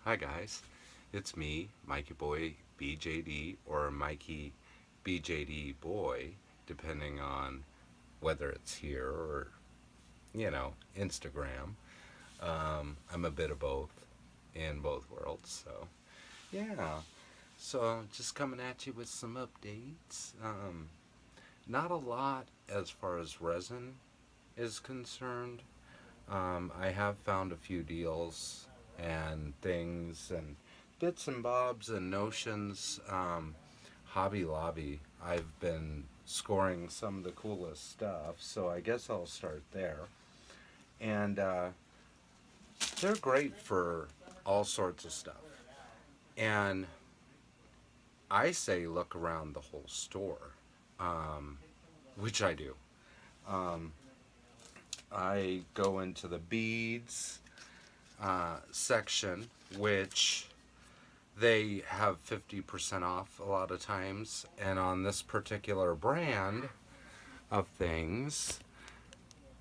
Hi guys, it's me, Mikey Boy BJD, or Mikey BJD Boy, depending on whether it's here or, Instagram. I'm a bit of both in both worlds, so yeah. So just coming at you with some updates. Not a lot as far as resin is concerned. I have found a few deals and things and bits and bobs and notions. Hobby Lobby, I've been scoring some of the coolest stuff, so I guess I'll start there. And they're great for all sorts of stuff. And I say look around the whole store, um, which I do. Um, I go into the beads section, which they have 50% off a lot of times. And on this particular brand of things,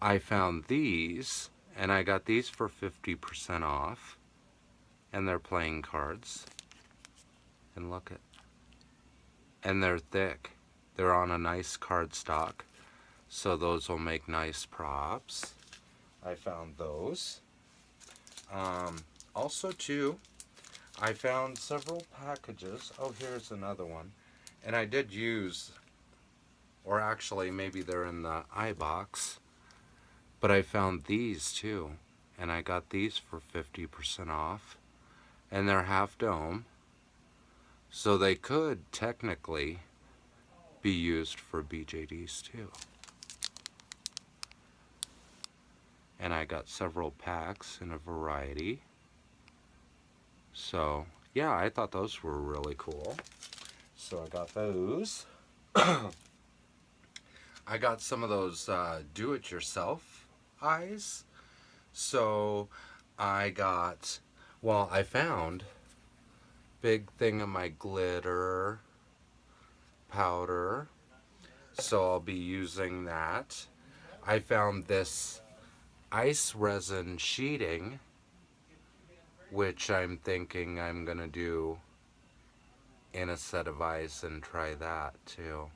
I found these, and I got these for 50% off. And they're playing cards. And look at, and they're thick. They're on a nice cardstock, so those will make nice props. I found those. Also, too, I found several packages. Oh, here's another one. And I did use, or actually, maybe they're in the iBox, but I found these too. And I got these for 50% off. And they're half dome, so they could technically be used for BJDs too. And I got several packs in a variety. So, yeah, I thought those were really cool. So I got those. I got some of those do-it-yourself eyes. So I found big thing of my glitter powder. So I'll be using that. I found this ice resin sheeting, which I'm thinking I'm going to do in a set of ice and try that too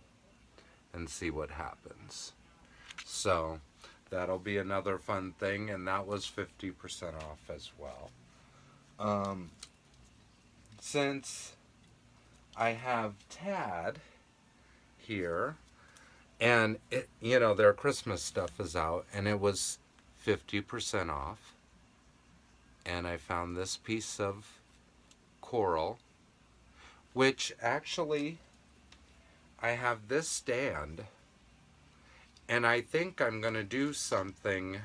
and see what happens. So that'll be another fun thing, and that was 50% off as well. Since I have Tad here, and their Christmas stuff is out, and it was 50% off. And I found this piece of coral, which actually I have this stand, and I think I'm going to do something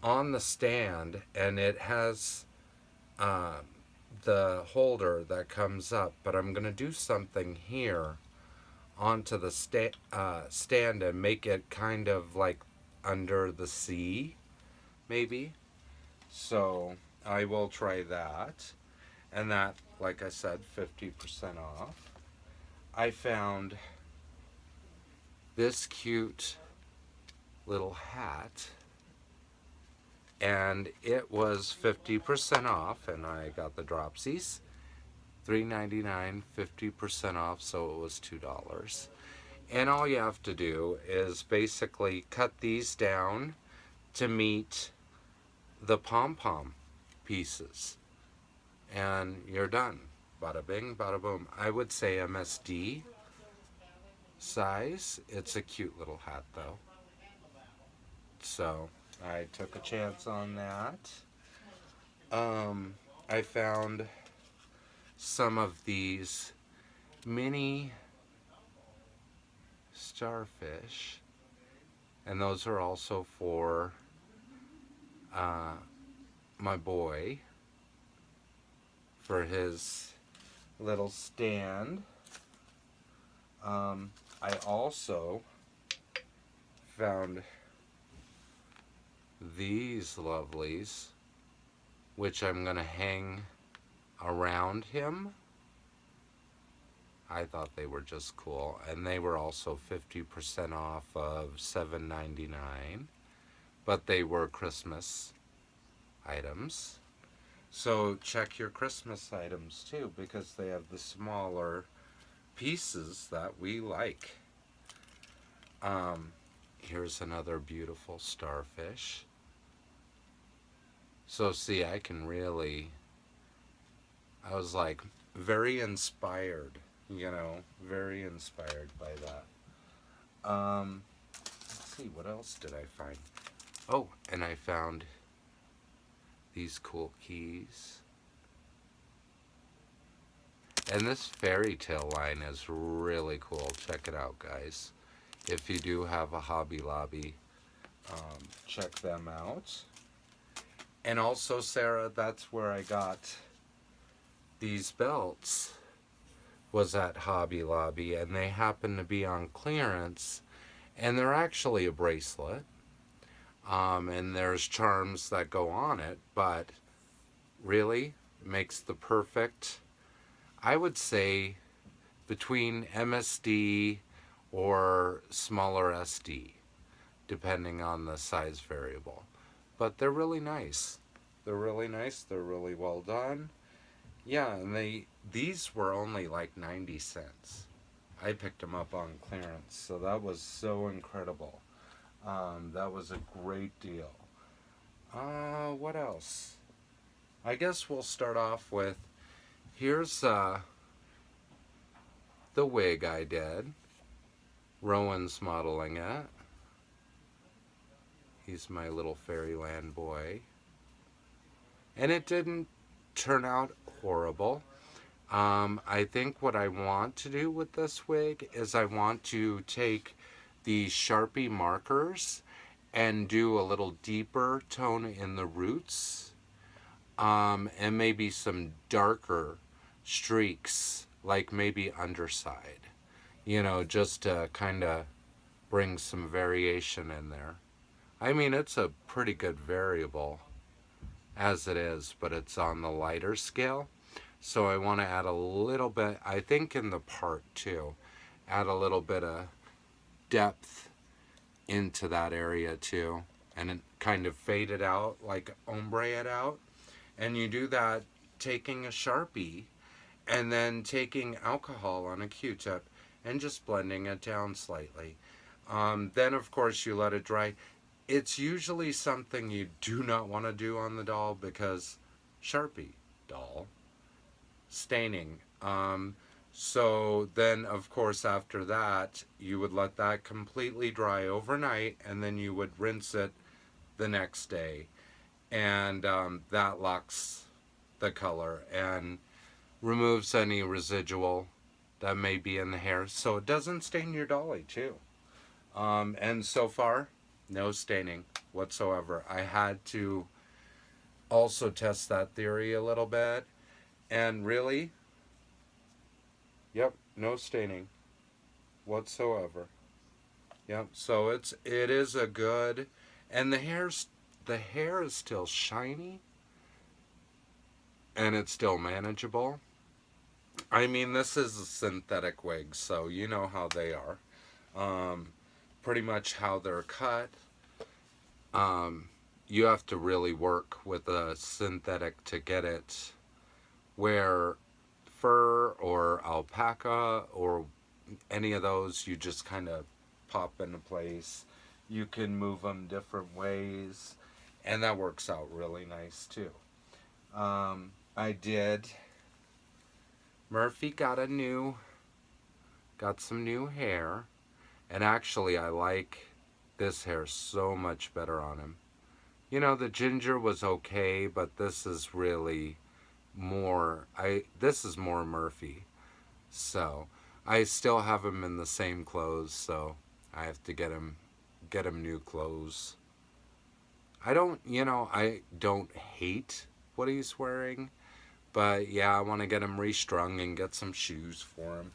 on the stand, and it has the holder that comes up, but I'm going to do something here onto the stand and make it kind of like under the sea, maybe. So I will try that. And that, like I said, 50% off. I found this cute little hat, and it was 50% off, and I got the dropsies. $3.99, 50% off, so it was $2. And all you have to do is basically cut these down to meet the pom-pom pieces, and you're done. Bada bing, bada boom. I would say MSD size. It's a cute little hat though, so I took a chance on that. I found some of these mini starfish, and those are also for my boy for his little stand. I also found these lovelies, which I'm going to hang around him. I thought they were just cool, and they were also 50% off of $7.99, but they were Christmas items. So check your Christmas items too, because they have the smaller pieces that we like. Um, Here's another beautiful starfish. So see, I was like very inspired, very inspired by that. Let's see, what else did I find? Oh, and I found these cool keys. And this fairy tale line is really cool. Check it out, guys. If you do have a Hobby Lobby, check them out. And also, Sarah, that's where I got these belts, was at Hobby Lobby, and they happen to be on clearance, and they're actually a bracelet. And there's charms that go on it, but really makes the perfect, I would say, between MSD or smaller SD, depending on the size variable. But they're really nice. They're really nice. They're really well done. Yeah, and these were only like 90 cents. I picked them up on clearance, so that was so incredible. That was a great deal. What else? I guess we'll start off with, here's the wig I did. Rowan's modeling it. He's my little fairyland boy. And it didn't turn out horrible. I think what I want to do with this wig is I want to take the Sharpie markers and do a little deeper tone in the roots, and maybe some darker streaks, like maybe underside, just to kind of bring some variation in there. I mean, it's a pretty good variable as it is, but it's on the lighter scale. So I want to add a little bit, I think in the part too, add a little bit of depth into that area too, and it kind of fade it out, like ombre it out. And you do that taking a Sharpie and then taking alcohol on a Q-tip and just blending it down slightly. Then of course you let it dry. It's usually something you do not want to do on the doll because Sharpie doll staining. So then, of course, after that, you would let that completely dry overnight, and then you would rinse it the next day. And that locks the color and removes any residual that may be in the hair, so it doesn't stain your dolly, too. And so far, no staining whatsoever. I had to also test that theory a little bit, and really, yep, no staining whatsoever. Yep, so it is a good, and the hair is still shiny, and it's still manageable. I mean, this is a synthetic wig, so you know how they are. Pretty much how they're cut. You have to really work with a synthetic to get it where fur or alpaca or any of those, you just kind of pop into place. You can move them different ways, and that works out really nice too. I did. Murphy got some new hair, and actually I like this hair so much better on him. The ginger was okay, but this is really this is more Murphy. So I still have him in the same clothes, so I have to get him new clothes. I don't hate what he's wearing, but yeah, I want to get him restrung and get some shoes for him.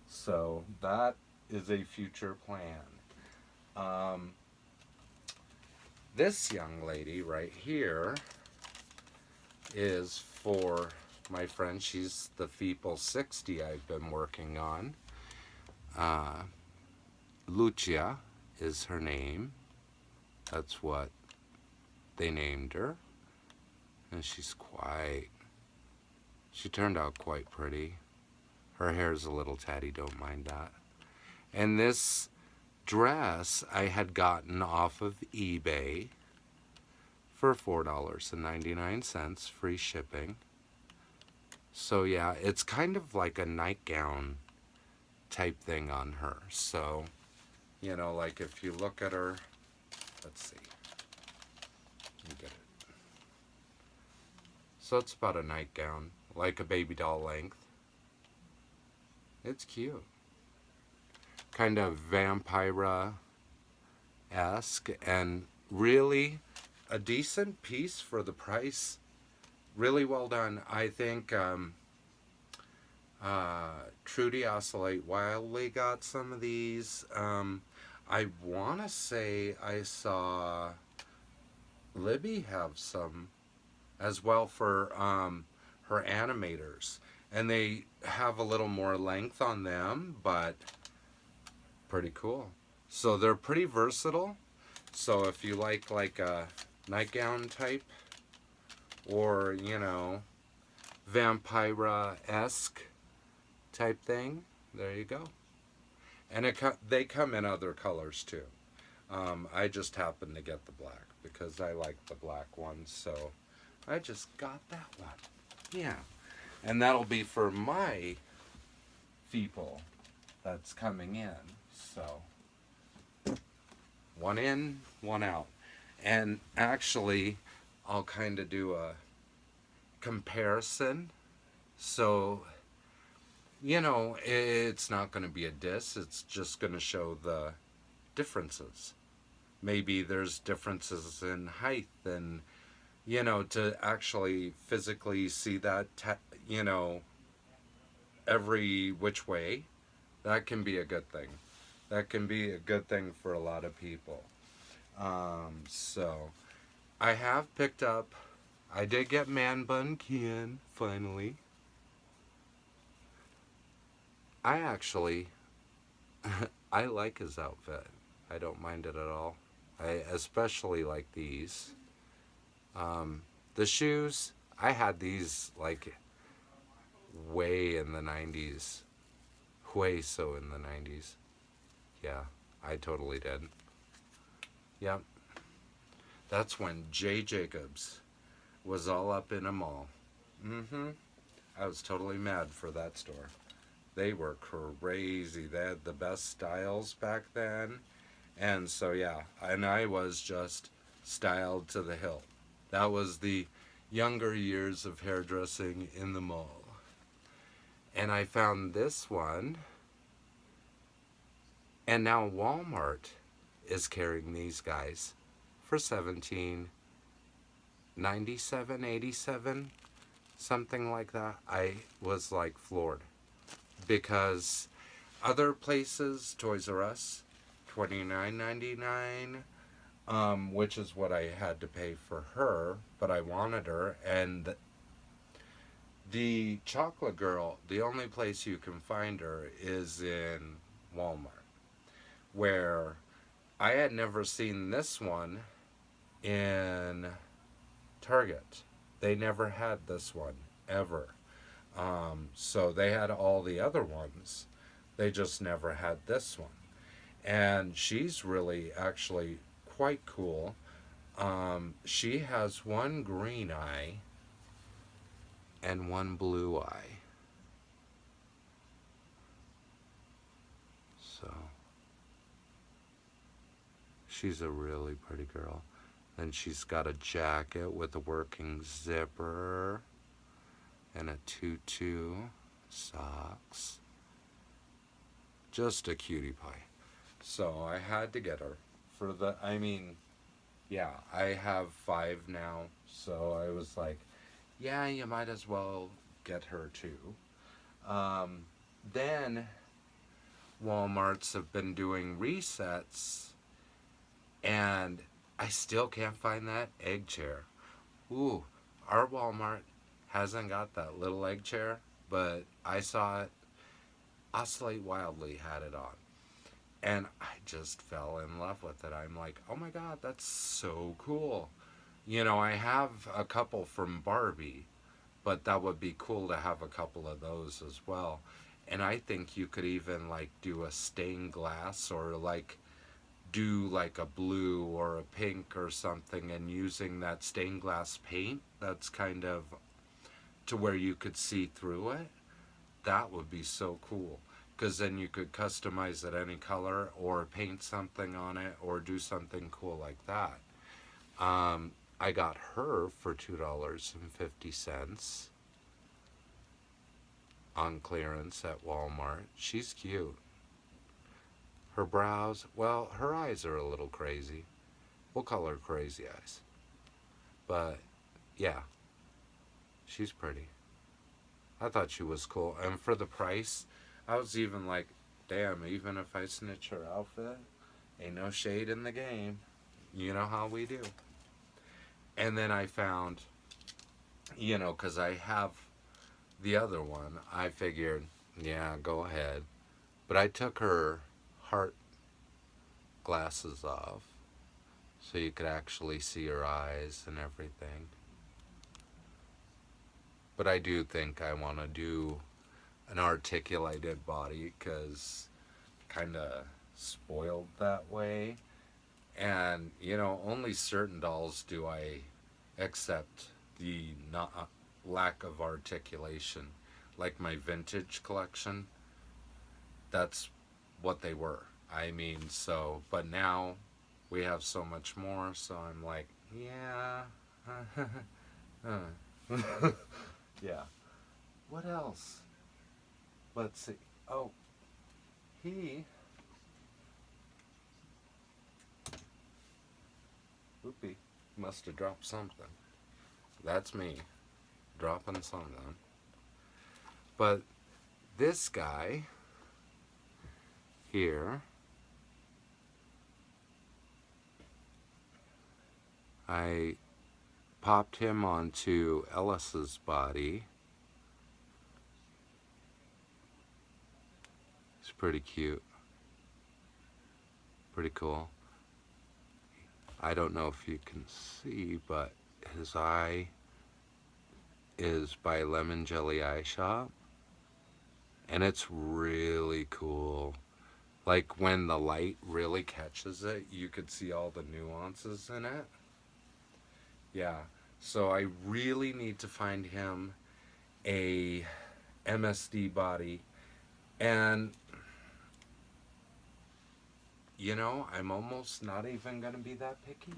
So that is a future plan. This young lady right here is for my friend. She's the Feeple 60 I've been working on. Lucia is her name. That's what they named her. And she turned out quite pretty. Her hair's a little tatty, don't mind that. And this dress I had gotten off of eBay for $4.99, free shipping. So yeah, it's kind of like a nightgown type thing on her. So, like if you look at her, let's see. Let me get it. So it's about a nightgown, like a baby doll length. It's cute. Kind of vampira-esque, and really a decent piece for the price. Really well done. I think Trudy Oscillate Wildly got some of these. I want to say I saw Libby have some as well for her animators. And they have a little more length on them, but pretty cool. So they're pretty versatile. So if you like a nightgown type or, vampira-esque type thing, there you go. And they come in other colors too. I just happened to get the black because I like the black one, so I just got that one. Yeah. And that'll be for my people that's coming in. So, one in, one out. And actually, I'll kind of do a comparison. So, it's not going to be a diss. It's just going to show the differences. Maybe there's differences in height and, to actually physically see that, every which way, that can be a good thing. That can be a good thing for a lot of people. So, I have picked up, I did get Man Bun Kian, finally. I actually, I like his outfit. I don't mind it at all. I especially like these. The shoes, I had these like way in the 90s. Way so in the 90s. Yeah, I totally did. Yep. That's when Jay Jacobs was all up in a mall. I was totally mad for that store. They were crazy. They had the best styles back then. And so, yeah, and I was just styled to the hilt. That was the younger years of hairdressing in the mall. And I found this one. And now Walmart is carrying these guys for $17.97, 87, something like that. I was like floored. Because other places, Toys R Us, $29.99, which is what I had to pay for her, but I wanted her. And the Chocolate Girl, the only place you can find her is in Walmart, where I had never seen this one in Target. They never had this one, ever. So they had all the other ones. They just never had this one. And she's really actually quite cool. She has one green eye and one blue eye. So she's a really pretty girl. Then she's got a jacket with a working zipper and a tutu, socks. Just a cutie pie. So I had to get her for yeah, I have 5 now. So I was like, yeah, you might as well get her too. Then Walmarts have been doing resets, and I still can't find that egg chair. Ooh, our Walmart hasn't got that little egg chair, but I saw it. Oscillate Wildly had it on. And I just fell in love with it. I'm like, oh my god, that's so cool. I have a couple from Barbie, but that would be cool to have a couple of those as well. And I think you could even like do a stained glass, or like do like a blue or a pink or something, and using that stained glass paint that's kind of to where you could see through it. That would be so cool, because then you could customize it any color or paint something on it or do something cool like that. I got her for $2.50 on clearance at Walmart. She's cute. Her brows, well, her eyes are a little crazy. We'll call her crazy eyes. But yeah, she's pretty. I thought she was cool. And for the price, I was even like, damn, even if I snitch her outfit, ain't no shade in the game. You know how we do. And then I found, because I have the other one, I figured, yeah, go ahead. But I took her heart glasses off so you could actually see her eyes and everything. But I do think I want to do an articulated body, because kind of spoiled that way. And, only certain dolls do I accept the not, lack of articulation. Like my vintage collection, that's what they were. I mean, so, but now we have so much more, so I'm like, yeah. Yeah. What else? Let's see. Oh, he. Oopie. Must have dropped something. That's me. Dropping something. But this guy here, I popped him onto Ellis's body. He's pretty cute. Pretty cool. I don't know if you can see, but his eye is by Lemon Jelly Eye Shop. And it's really cool. Like when the light really catches it, you could see all the nuances in it. Yeah. So I really need to find him a MSD body. And I'm almost not even going to be that picky.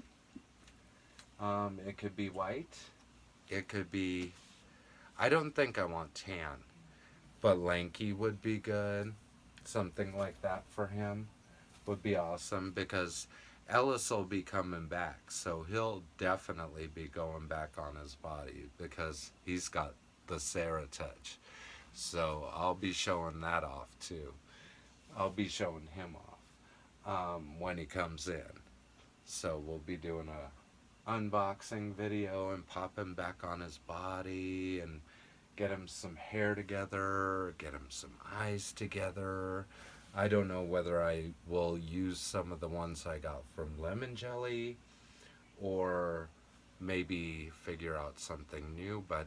It could be white. It could be, I don't think I want tan, but lanky would be good. Something like that for him would be awesome, because Ellis will be coming back, so he'll definitely be going back on his body because he's got the Sarah touch. So I'll be showing that off too. I'll be showing him off when he comes in. So we'll be doing a unboxing video and pop him back on his body and get him some hair together, get him some eyes together. I don't know whether I will use some of the ones I got from Lemon Jelly, or maybe figure out something new, but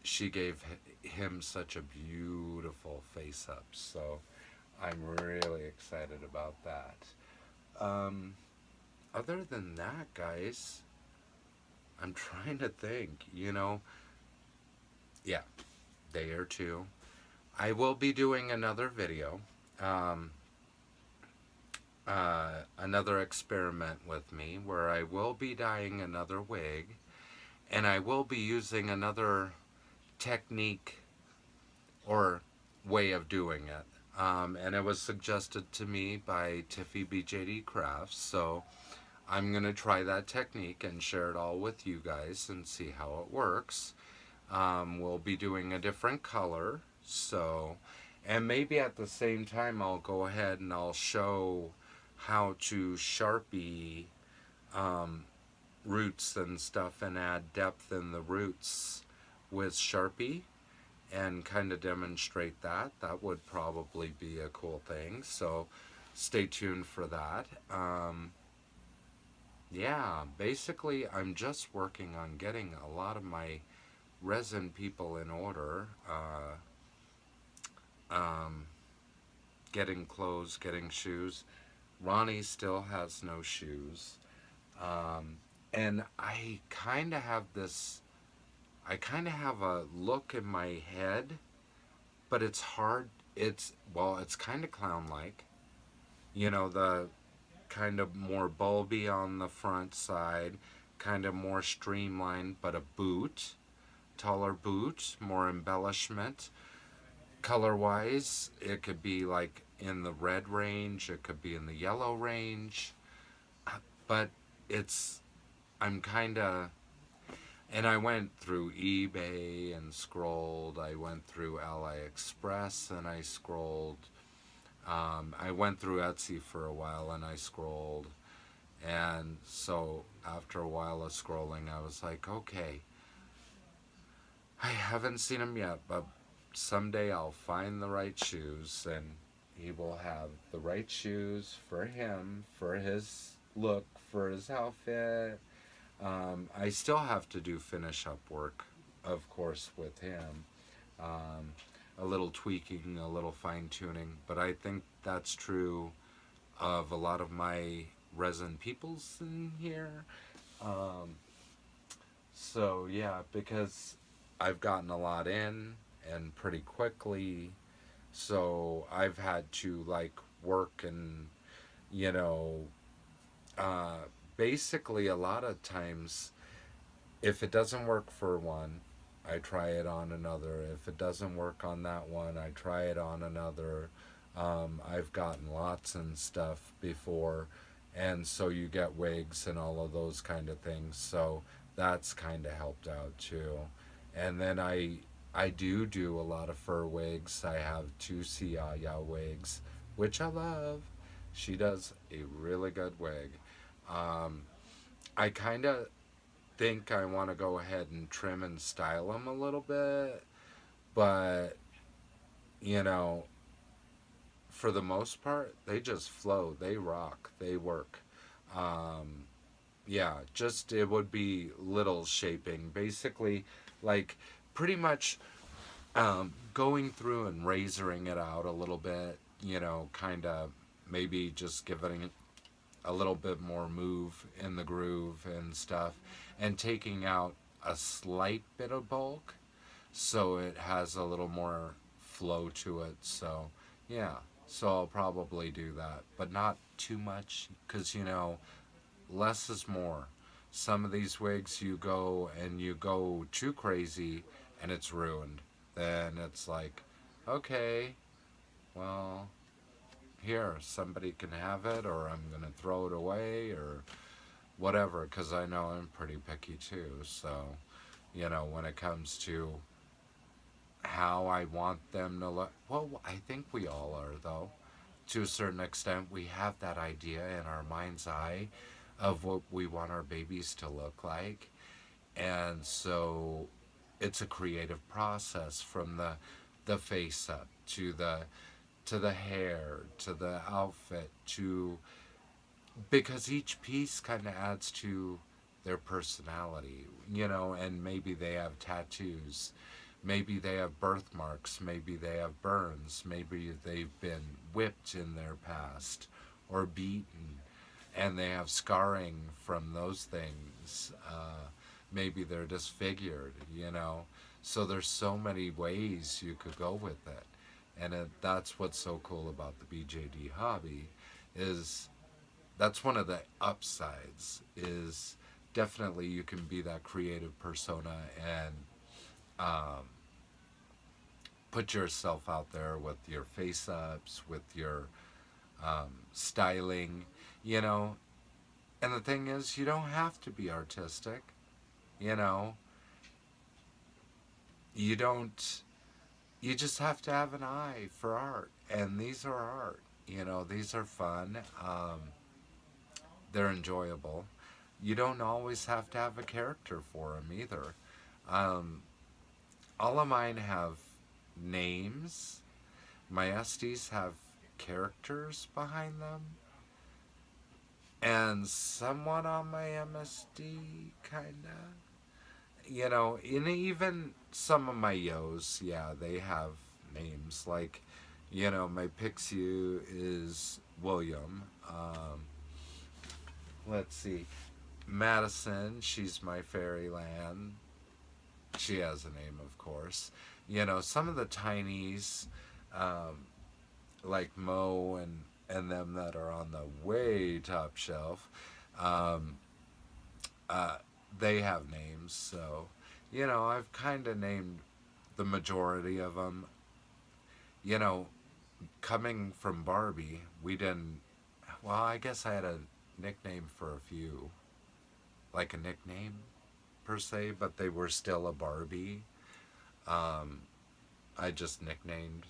she gave him such a beautiful face up, so I'm really excited about that. Other than that, guys, I'm trying to think, yeah, day or two. I will be doing another video, another experiment with me, where I will be dyeing another wig, and I will be using another technique or way of doing it. And it was suggested to me by Tiffy BJD Crafts, so I'm going to try that technique and share it all with you guys and see how it works. We'll be doing a different color, so, and maybe at the same time I'll go ahead and I'll show how to Sharpie roots and stuff, and add depth in the roots with Sharpie, and kind of demonstrate that. That would probably be a cool thing, so stay tuned for that. Yeah, basically, I'm just working on getting a lot of my resin people in order. Um, Getting clothes, getting shoes. Ronnie still has no shoes. Um, and I kind of have a look in my head, but it's hard. It's kind of clown like. The kind of more bulby on the front side, kind of more streamlined, but a boot, taller boot, more embellishment. Color wise, it could be like in the red range, it could be in the yellow range, but it's, I'm kind of, and I went through eBay and scrolled, I went through AliExpress and I scrolled. I went through Etsy for a while and I scrolled. And so after a while of scrolling, I was like, okay, I haven't seen him yet, but someday I'll find the right shoes and he will have the right shoes for him, for his look, for his outfit. I still have to do finish up work, of course, with him. Um, a little tweaking, a little fine tuning, but I think that's true of a lot of my resin peoples in here. Um, so yeah, because I've gotten a lot in and pretty quickly, so I've had to like work and you know, uh, basically a lot of times if it doesn't work for one, I try it on another. If it doesn't work on that one, I try it on another. I've gotten lots and stuff before, and so you get wigs and all of those kind of things. So that's kind of helped out too. And then I do a lot of fur wigs. I have two Siaya wigs, which I love. She does a really good wig. Um, I kind of think I want to go ahead and trim and style them a little bit, but you know, for the most part, they just flow, they rock, they work. Um, yeah, just it would be little shaping, basically, like pretty much going through and razoring it out a little bit, kind of maybe just giving it a little bit more move in the groove and stuff, and taking out a slight bit of bulk so it has a little more flow to it. So, yeah, so I'll probably do that, but not too much because, less is more. Some of these wigs you go too crazy and it's ruined. Then it's like, okay, well, here, somebody can have it, or I'm going to throw it away, or whatever, because I know I'm pretty picky too. So, when it comes to how I want them to look, well, I think we all are, though. To a certain extent, we have that idea in our mind's eye of what we want our babies to look like. And so it's a creative process from the face up to the hair to the outfit to because each piece kind of adds to their personality, and maybe they have tattoos, maybe they have birthmarks, maybe they have burns, maybe they've been whipped in their past or beaten and they have scarring from those things. Maybe they're disfigured, So there's so many ways you could go with it. And that's what's so cool about the BJD hobby is that's one of the upsides is definitely you can be that creative persona and um, put yourself out there with your face ups, with your styling, you know. And the thing is, you don't have to be artistic, you know. You don't, you just have to have an eye for art. And these are art, these are fun. They're enjoyable. You don't always have to have a character for them either. Um, all of mine have names. My Estes have characters behind them. and somewhat on my MSD, kinda. And even some of my Yos, yeah, they have names. Like, my Pixiu is William. Let's see. Madison, she's my Fairyland. She has a name, of course. Some of the tinies, um, like Mo and them that are on the way top shelf, um, uh, they have names. So, I've kind of named the majority of them. You know, Coming from Barbie, we didn't. Well, I guess I had a nickname for a few, like a nickname per se, but they were still a Barbie. Um, I just nicknamed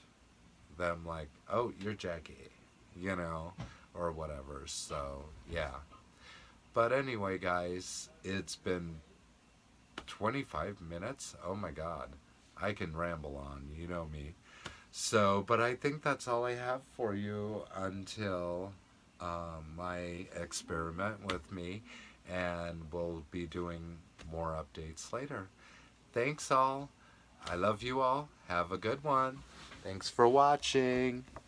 them like, "Oh, you're Jackie," you know, or whatever. So yeah. But anyway, guys, it's been 25 minutes. Oh my God, I can ramble on. You know me. So, but I think that's all I have for you until my experiment with me, and we'll be doing more updates later. Thanks, all. I love you all. Have a good one. Thanks for watching.